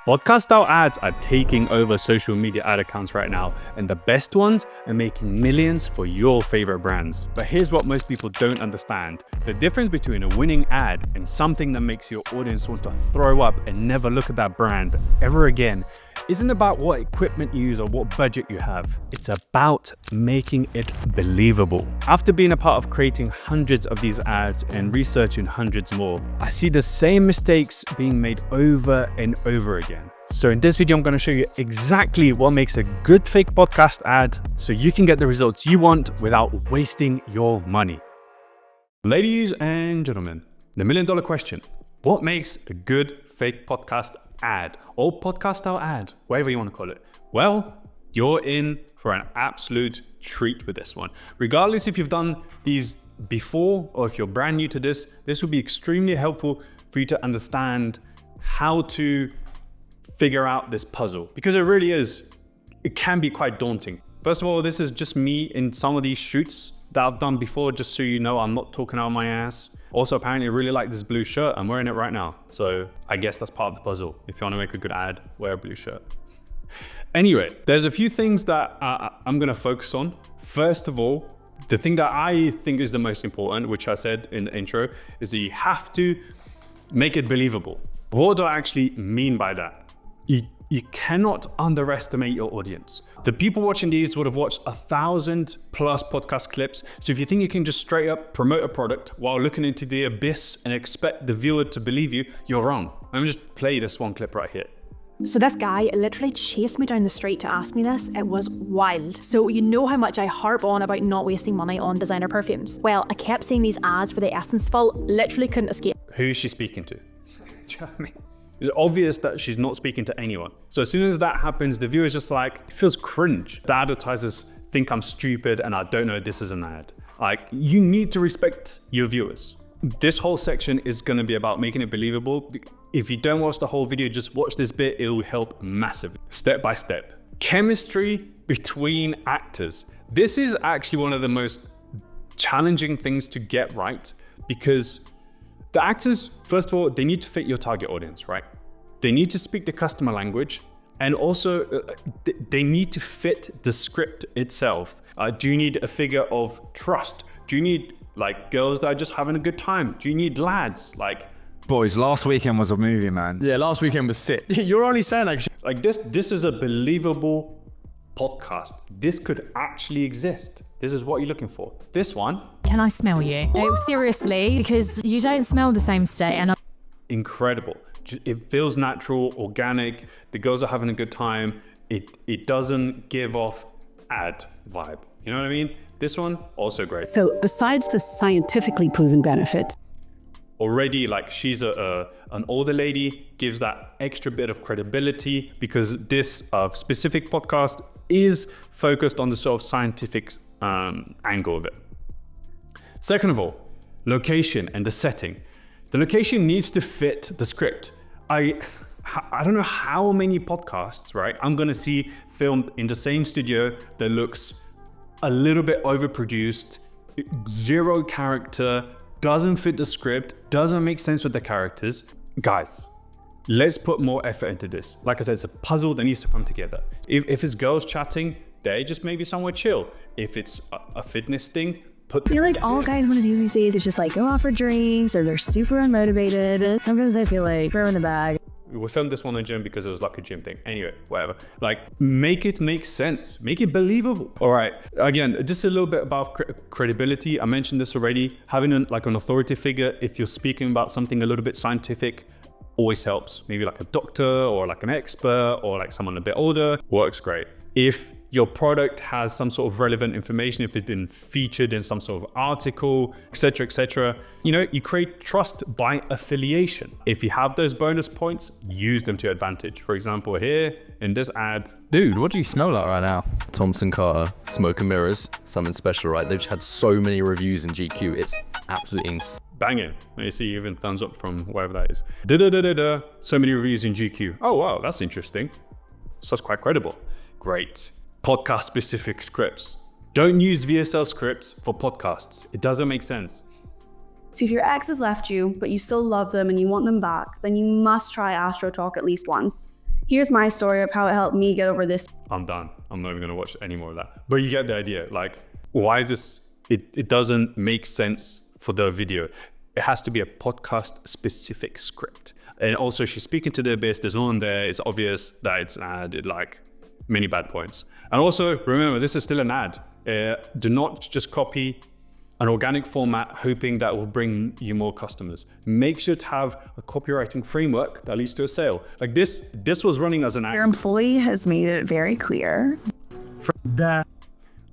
Podcast style ads are taking over social media ad accounts right now, and the best ones are making millions for your favorite brands. But here's what most people don't understand. The difference between a winning ad and something that makes your audience want to throw up and never look at that brand ever again isn't about what equipment you use or what budget you have. It's about making it believable. After being a part of creating hundreds of these ads and researching hundreds more, I see the same mistakes being made over and over again. So in this video, I'm going to show you exactly what makes a good fake podcast ad so you can get the results you want without wasting your money. Ladies and gentlemen, the $1 million question. What makes a good fake podcast ad or podcast style ad, whatever you want to call it? Well, you're in for an absolute treat with this one. Regardless if you've done these before or if you're brand new to this will be extremely helpful for you to understand how to figure out this puzzle, because it can be quite daunting. First of all, this is just me in some of these shoots that I've done before, just so you know I'm not talking out of my ass. Also, apparently I really like this blue shirt. I'm wearing it right now. So I guess that's part of the puzzle. If you want to make a good ad, wear a blue shirt. Anyway, there's a few things that I'm going to focus on. First of all, the thing that I think is the most important, which I said in the intro, is that you have to make it believable. What do I actually mean by that? You cannot underestimate your audience. The people watching these would have watched 1,000+ podcast clips. So if you think you can just straight up promote a product while looking into the abyss and expect the viewer to believe you, you're wrong. Let me just play this one clip right here. So this guy literally chased me down the street to ask me this. It was wild. So you know how much I harp on about not wasting money on designer perfumes. Well, I kept seeing these ads for the Essence Vault, literally couldn't escape. Who is she speaking to? Do you know what I mean? It's obvious that she's not speaking to anyone. So as soon as that happens, the viewer's just like, it feels cringe. The advertisers think I'm stupid and I don't know this is an ad. Like, you need to respect your viewers. This whole section is gonna be about making it believable. If you don't watch the whole video, just watch this bit, it will help massively. Step by step. Chemistry between actors. This is actually one of the most challenging things to get right, because the actors, first of all, they need to fit your target audience, right? They need to speak the customer language, and also they need to fit the script itself. Do you need a figure of trust? Do you need like girls that are just having a good time? Do you need lads? Like, boys, last weekend was a movie, man. Yeah, last weekend was sick. You're only saying like this is a believable podcast. This could actually exist. This is what you're looking for. This one. Can I smell you? No, seriously, because you don't smell the same state. And incredible. It feels natural, organic. The girls are having a good time. It doesn't give off ad vibe. You know what I mean? This one, also great. So besides the scientifically proven benefits, already, like, she's an older lady, gives that extra bit of credibility, because this specific podcast is focused on the sort of scientific angle of it. Second of all, location and the setting. The location needs to fit the script. I don't know how many podcasts, right, I'm gonna see filmed in the same studio that looks a little bit overproduced, zero character, doesn't fit the script, doesn't make sense with the characters. Guys, let's put more effort into this. Like I said, it's a puzzle that needs to come together. If it's girls chatting, they just maybe somewhere chill. If it's a fitness thing, I feel like all guys want to do these days is just like go out for drinks, or they're super unmotivated. Sometimes I feel like throw in the bag. We filmed this one in the gym because it was like a gym thing. Anyway, whatever. Like, make it make sense. Make it believable. All right. Again, just a little bit about credibility. I mentioned this already. Having an authority figure, if you're speaking about something a little bit scientific, always helps. Maybe like a doctor or like an expert or like someone a bit older, works great. If your product has some sort of relevant information, if it's been featured in some sort of article, etc., you create trust by affiliation. If you have those bonus points, use them to your advantage. For example, here in this ad. Dude, what do you smell like right now? Thompson Carter, Smoke and Mirrors, something special, right? They've had so many reviews in GQ. It's absolutely insane. Banging. You see even thumbs up from wherever that is. Da-da-da-da-da. So many reviews in GQ. Oh, wow, that's interesting. So that's quite credible. Great. Podcast specific scripts. Don't use VSL scripts for podcasts. It doesn't make sense. So if your ex has left you, but you still love them and you want them back, then you must try Astro Talk at least once. Here's my story of how it helped me get over this. I'm done. I'm not even gonna watch any more of that. But you get the idea. Like, why is this? It doesn't make sense for the video. It has to be a podcast specific script. And also she's speaking to the abyss. There's no one there. It's obvious that it's an ad. Like many bad points. And also remember, this is still an ad. Do not just copy an organic format hoping that will bring you more customers. Make sure to have a copywriting framework that leads to a sale. Like this was running as an ad. Your employee has made it very clear.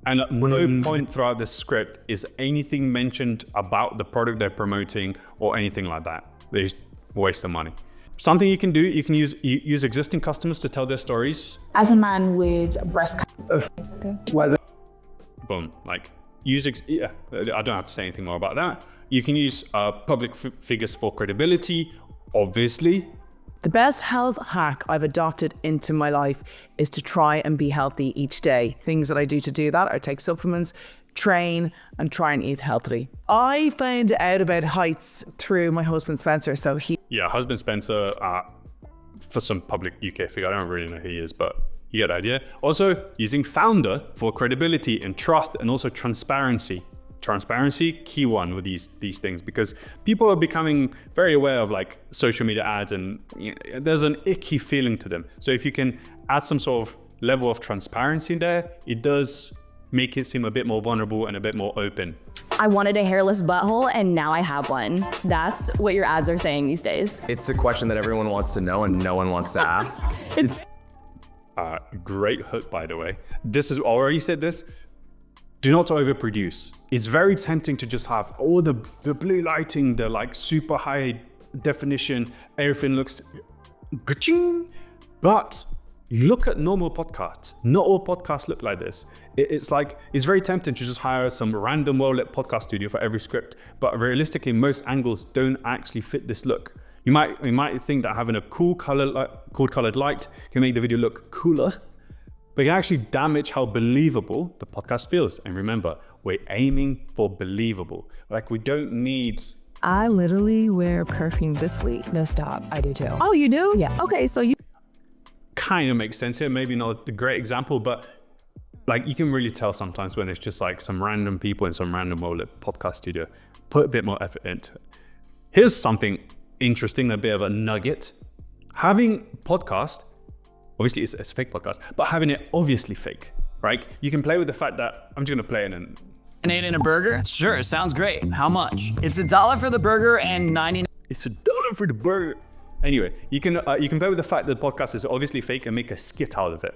And no point throughout this script is anything mentioned about the product they're promoting or anything like that. They just waste the money. Something you can do, you can use existing customers to tell their stories. As a man with breast Boom, like I don't have to say anything more about that. You can use public figures for credibility, obviously. The best health hack I've adopted into my life is to try and be healthy each day. Things that I do to do that are take supplements, train, and try and eat healthily. I found out about heights through my husband Spencer, so Yeah, husband Spencer, for some public UK figure, I don't really know who he is, but you get the idea. Also, using founder for credibility and trust and also transparency. Transparency, key one with these things, because people are becoming very aware of like social media ads and there's an icky feeling to them. So if you can add some sort of level of transparency there, it does make it seem a bit more vulnerable and a bit more open. I wanted a hairless butthole and now I have one. That's what your ads are saying these days. It's a question that everyone wants to know and no one wants to ask. Great hook, by the way. This is already said this. Do not overproduce. It's very tempting to just have all the blue lighting, the like super high definition, everything looks ka-ching. But look at normal podcasts. Not all podcasts look like this. It's very tempting to just hire some random well-lit podcast studio for every script. But realistically, most angles don't actually fit this look. You might think that having a cool colored light can make the video look cooler, but it can actually damage how believable the podcast feels. And remember, we're aiming for believable. Like we don't need... I literally wear perfume this week. No, stop. I do too. Oh, you do? Yeah. Okay, so you... Kind of makes sense here. Maybe not a great example, but like you can really tell sometimes when it's just like some random people in some random well-lit podcast studio. Put a bit more effort into it. Here's something interesting, a bit of a nugget. Having podcast, obviously it's a fake podcast, but having it obviously fake, right? You can play with the fact that I'm just gonna play it and... An 8 in a burger? Sure, sounds great. How much? It's $1 for the burger and 99. It's $1 for the burger. Anyway, you can play with the fact that the podcast is obviously fake and make a skit out of it.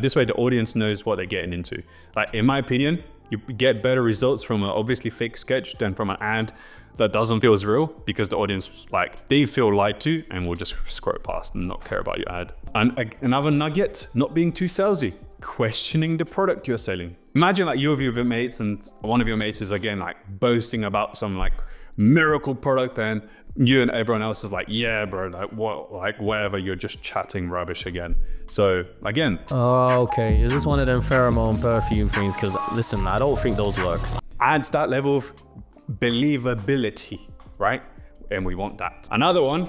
This way the audience knows what they're getting into. Like in my opinion, you get better results from an obviously fake sketch than from an ad that doesn't feel as real, because the audience, like, they feel lied to and will just scroll past and not care about your ad. And another nugget, not being too salesy. Questioning the product you're selling. Imagine like you with your mates and one of your mates is again like boasting about some like miracle product and you and everyone else is like, yeah bro, like what, like whatever, you're just chatting rubbish again. So again. Oh, okay. Is this one of them pheromone perfume things? Because listen, I don't think those work. Adds that level of believability, right? And we want that. Another one.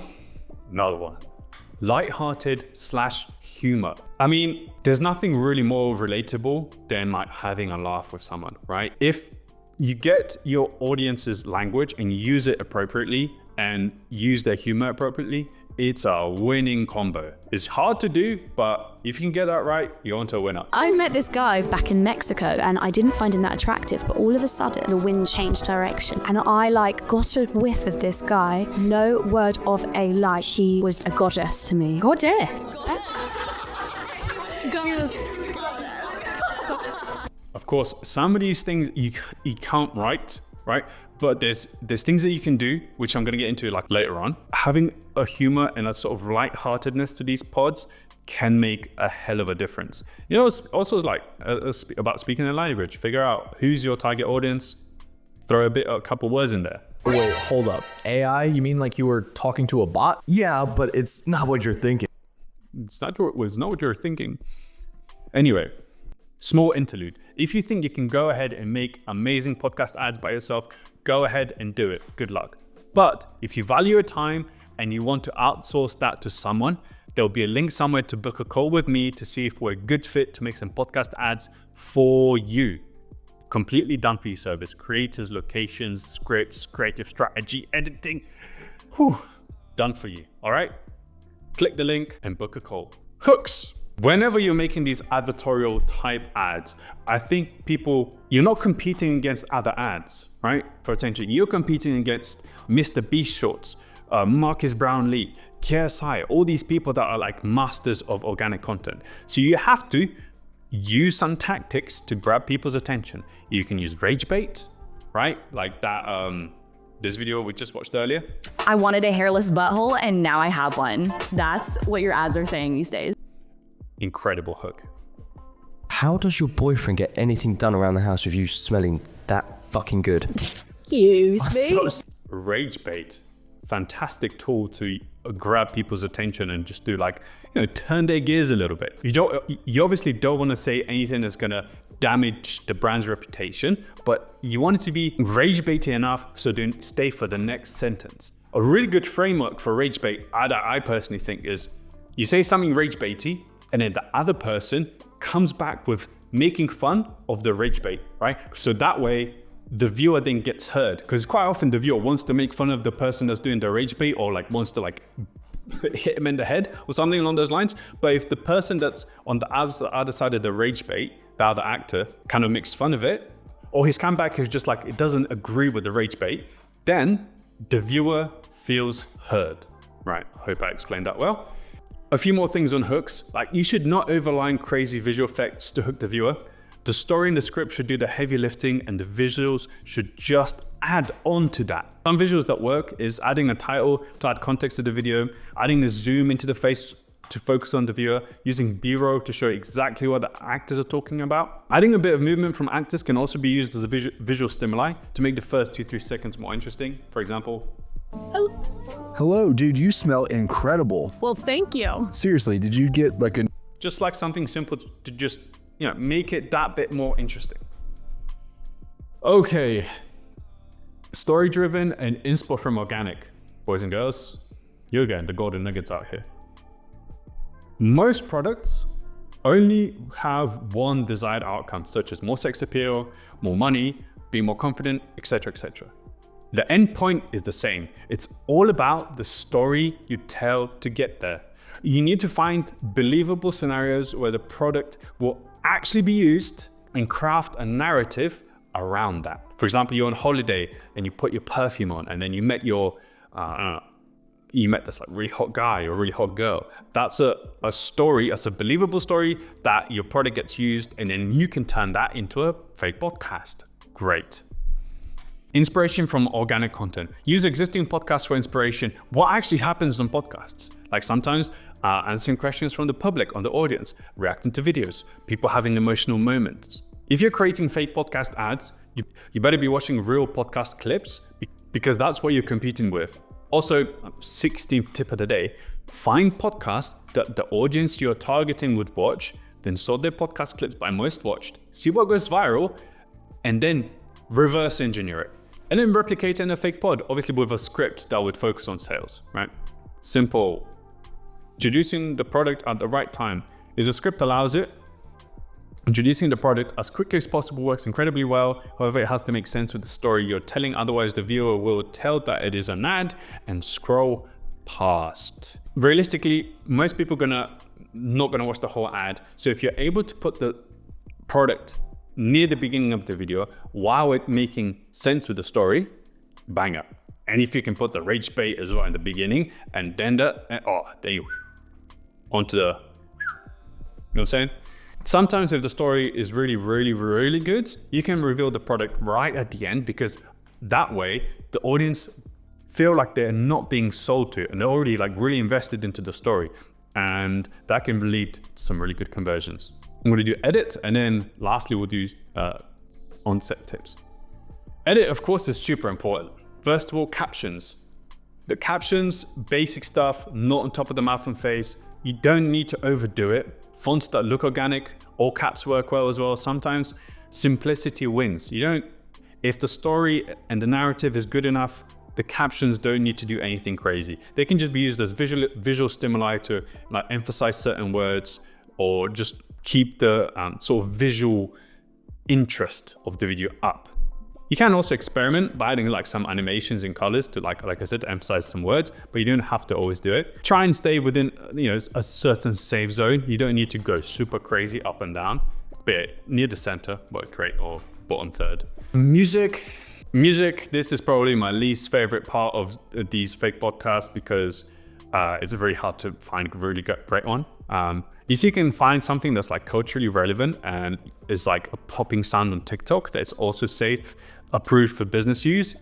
Lighthearted / humor. I mean, there's nothing really more relatable than like having a laugh with someone, right? If you get your audience's language and use it appropriately and use their humor appropriately, it's a winning combo. It's hard to do, but if you can get that right, you're onto a winner. I met this guy back in Mexico and I didn't find him that attractive, but all of a sudden the wind changed direction and I like got a whiff of this guy. No word of a lie. He was a goddess to me. Goddess? Of course, some of these things you can't write, right? But there's things that you can do, which I'm gonna get into like later on. Having a humor and a sort of lightheartedness to these pods can make a hell of a difference. You know, it's also like about speaking a language. Figure out who's your target audience, throw a couple words in there. Wait, hold up. AI? You mean like you were talking to a bot? Yeah, but it's not what you're thinking. It's not what you're thinking. Anyway, small interlude. If you think you can go ahead and make amazing podcast ads by yourself, go ahead and do it. Good luck. But if you value your time and you want to outsource that to someone, There'll be a link somewhere to book a call with me to see if we're a good fit to make some podcast ads for you. Completely done for you service. Creators, locations, scripts, creative strategy, editing. Whew, done for you, all right? Click the link and book a call. Hooks. Whenever you're making these advertorial type ads, I think you're not competing against other ads, right? For attention, you're competing against Mr. Beast Shorts, Marcus Brownlee, KSI, all these people that are like masters of organic content. So you have to use some tactics to grab people's attention. You can use rage bait, right? Like that, this video we just watched earlier. I wanted a hairless butthole and now I have one. That's what your ads are saying these days. Incredible hook. How does your boyfriend get anything done around the house with you smelling that fucking good? Excuse me? Rage bait. Fantastic tool to grab people's attention and just do like, turn their gears a little bit. You obviously don't want to say anything that's gonna damage the brand's reputation, but you want it to be rage baity enough so don't stay for the next sentence. A really good framework for rage bait, I personally think, is you say something rage baity, and then the other person comes back with making fun of the rage bait, right? So that way, the viewer then gets heard. Because quite often the viewer wants to make fun of the person that's doing the rage bait or like wants to like hit him in the head or something along those lines. But if the person that's on the other side of the rage bait, the other actor, kind of makes fun of it, or his comeback is just like, it doesn't agree with the rage bait, then the viewer feels heard. Right, I hope I explained that well. A few more things on hooks, like you should not overline crazy visual effects to hook the viewer. The story and the script should do the heavy lifting and the visuals should just add on to that. Some visuals that work is adding a title to add context to the video, adding a zoom into the face to focus on the viewer, using B-roll to show exactly what the actors are talking about. Adding a bit of movement from actors can also be used as a visual stimuli to make the first 2-3 seconds more interesting. For example, hello, dude, you smell incredible. Well, thank you. Seriously, did you get like a... Just like something simple to just, make it that bit more interesting. Okay. Story-driven and inspo from organic. Boys and girls, you're getting the golden nuggets out here. Most products only have one desired outcome, such as more sex appeal, more money, being more confident, etc., etc. The end point is the same. It's all about the story you tell to get there. You need to find believable scenarios where the product will actually be used and craft a narrative around that. For example, you're on holiday and you put your perfume on and then you met this like really hot guy or really hot girl. That's a story, that's a believable story that your product gets used and then you can turn that into a fake podcast. Great. Inspiration from organic content. Use existing podcasts for inspiration. What actually happens on podcasts? Like sometimes answering questions from the public, on the audience, reacting to videos, people having emotional moments. If you're creating fake podcast ads, you better be watching real podcast clips because that's what you're competing with. Also, 16th tip of the day, find podcasts that the audience you're targeting would watch, then sort their podcast clips by most watched, see what goes viral, and then reverse engineer it. And then replicate it in a fake pod, obviously with a script that would focus on sales, right? Simple. Introducing the product at the right time. If the script allows it, introducing the product as quickly as possible works incredibly well. However, it has to make sense with the story you're telling. Otherwise, the viewer will tell that it is an ad and scroll past. Realistically, most people not gonna watch the whole ad. So if you're able to put the product near the beginning of the video while it making sense with the story, banger. And if you can put the rage bait as well in the beginning and then there you onto the, you know what I'm saying? Sometimes if the story is really, really, really good, you can reveal the product right at the end because that way the audience feel like they're not being sold to and they're already like really invested into the story. And that can lead to some really good conversions. I'm gonna do edit and then lastly we'll do on-set tips. Edit, of course, is super important. First of all, captions. The captions, basic stuff, not on top of the mouth and face. You don't need to overdo it. Fonts that look organic, all caps work well as well. Sometimes simplicity wins. If the story and the narrative is good enough, The captions don't need to do anything crazy. They can just be used as visual stimuli to like emphasize certain words or just keep the sort of visual interest of the video up. You can also experiment by adding like some animations and colors to like I said, to emphasize some words, but you don't have to always do it. Try and stay within, a certain safe zone. You don't need to go super crazy up and down, but near the center work great, or bottom third. Music, this is probably my least favorite part of these fake podcasts because it's very hard to find a really great one. If you can find something that's like culturally relevant and is like a popping sound on TikTok that's also safe, approved for business use,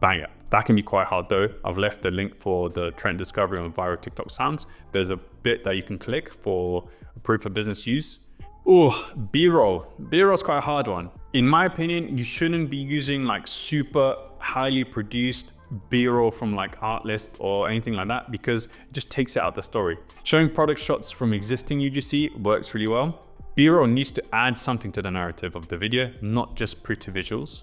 bang it. That can be quite hard though. I've left the link for the trend discovery on viral TikTok sounds. There's a bit that you can click for approved for business use. Oh, B-roll. B-roll's quite a hard one. In my opinion, you shouldn't be using like super highly produced B-roll from like Artlist or anything like that because it just takes it out of the story. Showing product shots from existing UGC works really well. B-roll needs to add something to the narrative of the video, not just pretty visuals.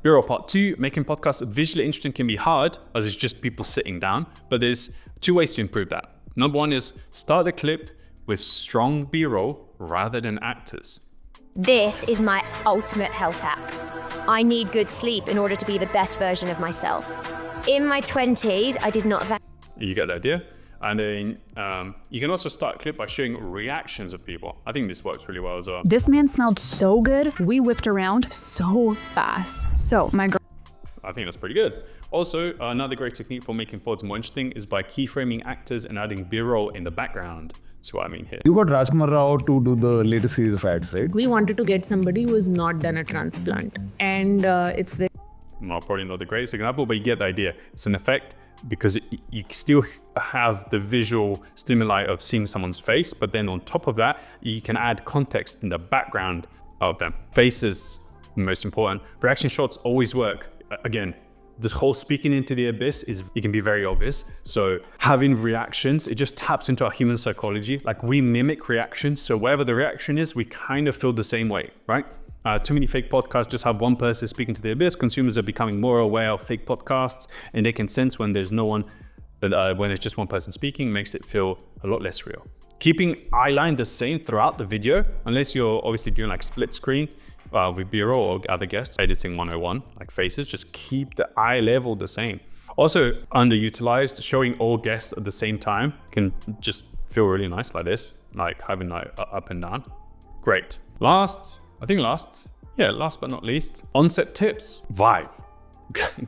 B-roll part 2, making podcasts visually interesting can be hard as it's just people sitting down, but there's 2 ways to improve that. Number 1 is start the clip with strong B-roll rather than actors. This is my ultimate health hack. I need good sleep in order to be the best version of myself. In my 20s, I did not... You get the idea? And then you can also start a clip by showing reactions of people. I think this works really well as well. This man smelled so good. We whipped around so fast. So my girl... I think that's pretty good. Also, another great technique for making pods more interesting is by keyframing actors and adding B-roll in the background. That's what I mean here. You got Rajkumar Rao to do the latest series of ads, right? We wanted to get somebody who has not done a transplant. And it's very... Well, probably not the greatest example, but you get the idea. It's an effect because you still have the visual stimuli of seeing someone's face, but then on top of that, you can add context in the background of them. Faces, most important. Reaction shots always work. Again, this whole speaking into the abyss it can be very obvious. So having reactions, it just taps into our human psychology. Like we mimic reactions. So wherever the reaction is, we kind of feel the same way, right? Too many fake podcasts just have one person speaking to the abyss. Consumers are becoming more aware of fake podcasts and they can sense when there's no one, when it's just one person speaking, makes it feel a lot less real. Keeping eye line the same throughout the video, unless you're obviously doing like split screen with B-roll or other guests, editing 101, like faces, just keep the eye level the same. Also underutilized, showing all guests at the same time can just feel really nice like this, like having like up and down. Great. Last but not least, on-set tips, vibe.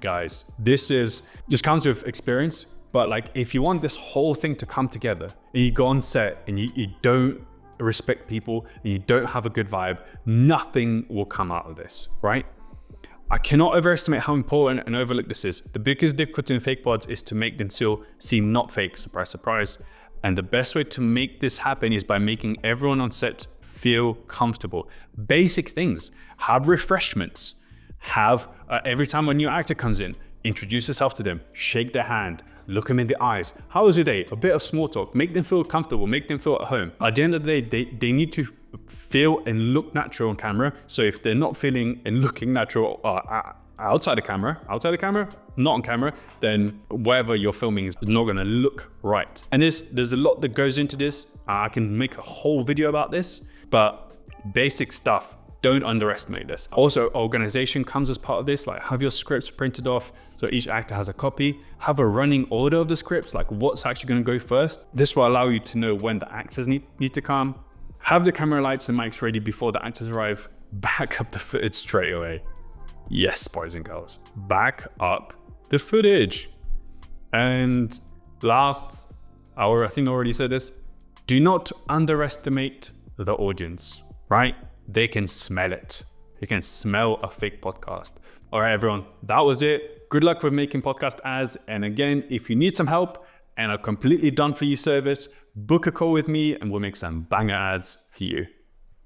Guys, this just comes with experience, but like if you want this whole thing to come together and you go on set and you don't respect people and you don't have a good vibe, nothing will come out of this, right? I cannot overestimate how important and overlooked this is. The biggest difficulty in fake pods is to make them still seem not fake, surprise, surprise. And the best way to make this happen is by making everyone on set feel comfortable. Basic things, have refreshments, have every time a new actor comes in, introduce yourself to them, shake their hand, look them in the eyes. How was your day? A bit of small talk, make them feel comfortable, make them feel at home. At the end of the day, they need to feel and look natural on camera. So if they're not feeling and looking natural outside the camera, not on camera, then whatever you're filming is not gonna look right. And there's a lot that goes into this. I can make a whole video about this, but basic stuff, don't underestimate this. Also, organization comes as part of this, like have your scripts printed off so each actor has a copy. Have a running order of the scripts, like what's actually gonna go first. This will allow you to know when the actors need to come. Have the camera lights and mics ready before the actors arrive. Back up the footage straight away. Yes, boys and girls, back up the footage. And last, I think I already said this, do not underestimate the audience, right? They can smell it. They can smell a fake podcast. All right, everyone, that was it. Good luck with making podcast ads. And again, if you need some help and a completely done for you service, book a call with me and we'll make some banger ads for you.